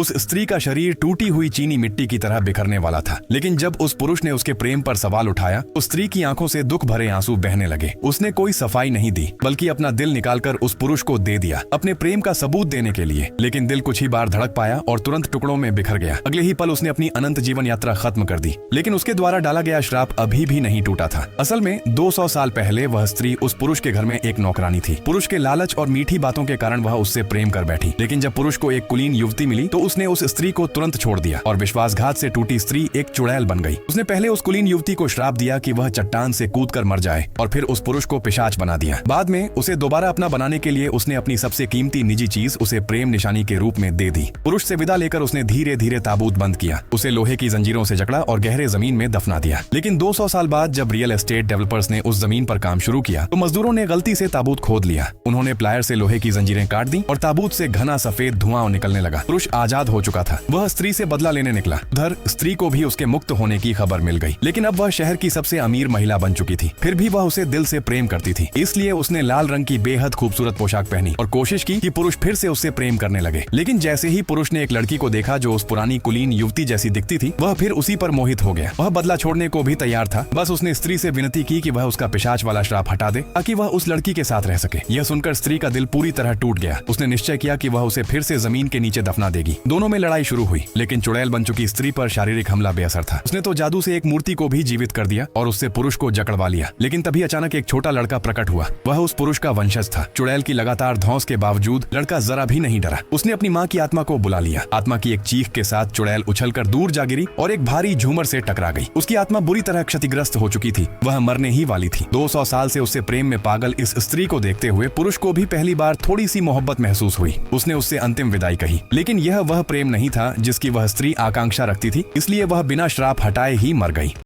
उस स्त्री का शरीर टूटी हुई चीनी मिट्टी की तरह बिखरने वाला था। लेकिन जब उस पुरुष ने उसके प्रेम पर सवाल उठाया तो स्त्री की आंखों से दुख भरे आंसू बहने लगे। उसने कोई सफाई नहीं दी बल्कि अपना दिल निकालकर उस पुरुष को दे दिया अपने प्रेम का सबूत देने के लिए। लेकिन दिल कुछ ही बार धड़क पाया और तुरंत टुकड़ों में बिखर गया। अगले ही पल उसने अपनी अनंत जीवन यात्रा खत्म कर दी। लेकिन उसके द्वारा डाला गया श्राप अभी भी नहीं टूटा था। असल में 200 साल पहले वह स्त्री उस पुरुष के घर में एक नौकरानी थी। पुरुष के लालच और मीठी बातों के कारण वह उससे प्रेम कर बैठी। लेकिन जब पुरुष को एक कुलीन युवती मिली तो उसने उस स्त्री को तुरंत छोड़ दिया और विश्वासघात से टूटी स्त्री एक चुड़ैल बन गई। उसने पहले उस कुलीन युवती को श्राप दिया कि वह चट्टान से कूदकर मर जाए और फिर उस पुरुष को पिशाच बना दिया। बाद में उसे दोबारा अपना बनाने के लिए उसने अपनी सबसे कीमती निजी चीज उसे प्रेम निशानी के रूप में दे दी। पुरुष से विदा लेकर उसने धीरे धीरे ताबूत बंद किया, उसे लोहे की जंजीरों से जकड़ा और गहरे जमीन में दफना दिया। लेकिन 200 साल बाद जब रियल एस्टेट डेवलपर्स ने उस जमीन पर काम शुरू किया तो मजदूरों ने गलती से ताबूत खोद लिया। उन्होंने प्लायर से लोहे की जंजीरें काट दी और ताबूत से घना सफेद धुआं निकलने लगा। पुरुष आजाद हो चुका था। वह स्त्री से बदला लेने निकला। उधर स्त्री को भी उसके मुक्त होने की खबर मिल गई। लेकिन अब वह शहर की सबसे अमीर महिला बन चुकी थी। फिर भी वह उसे दिल से प्रेम करती थी। इसलिए उसने लाल रंग की बेहद खूबसूरत पोशाक पहनी और कोशिश की कि पुरुष फिर से उससे प्रेम करने लगे। लेकिन जैसे ही पुरुष ने एक लड़की को देखा जो उस पुरानी कुलीन युवती जैसी दिखती थी, वह फिर उसी पर मोहित हो गया। वह बदला छोड़ने को भी तैयार था। बस उसने स्त्री से विनती की कि वह उसका पिशाच वाला श्राप हटा दे ताकि वह उस लड़की के साथ रह सके। यह सुनकर स्त्री का दिल पूरी तरह टूट गया। उसने निश्चय किया कि वह उसे फिर से जमीन के नीचे दफना देगी। दोनों में लड़ाई शुरू हुई। लेकिन चुड़ैल बन चुकी स्त्री पर शारीरिक हमला बेअसर था। उसने तो जादू से एक मूर्ति को भी जीवित कर दिया और उससे पुरुष को जकड़वा लिया। लेकिन तभी अचानक एक छोटा लड़का प्रकट हुआ। वह उस पुरुष का वंशज था। चुड़ैल की लगातार धौंस के बावजूद लड़का जरा भी नहीं डरा। उसने अपनी माँ की आत्मा को बुला लिया। आत्मा की एक चीख के साथ चुड़ैल उछलकर दूर जा गिरी और एक भारी झूमर से टकरा गई। उसकी आत्मा बुरी तरह क्षतिग्रस्त हो चुकी थी। वह मरने ही वाली थी। 200 साल से उससे प्रेम में पागल इस स्त्री को देखते हुए पुरुष को भी पहली बार थोड़ी सी मोहब्बत महसूस हुई। उसने उससे अंतिम विदाई कही। लेकिन यह वह प्रेम नहीं था जिसकी वह स्त्री आकांक्षा रखती थी। इसलिए वह बिना श्राप हटाए ही मर गई।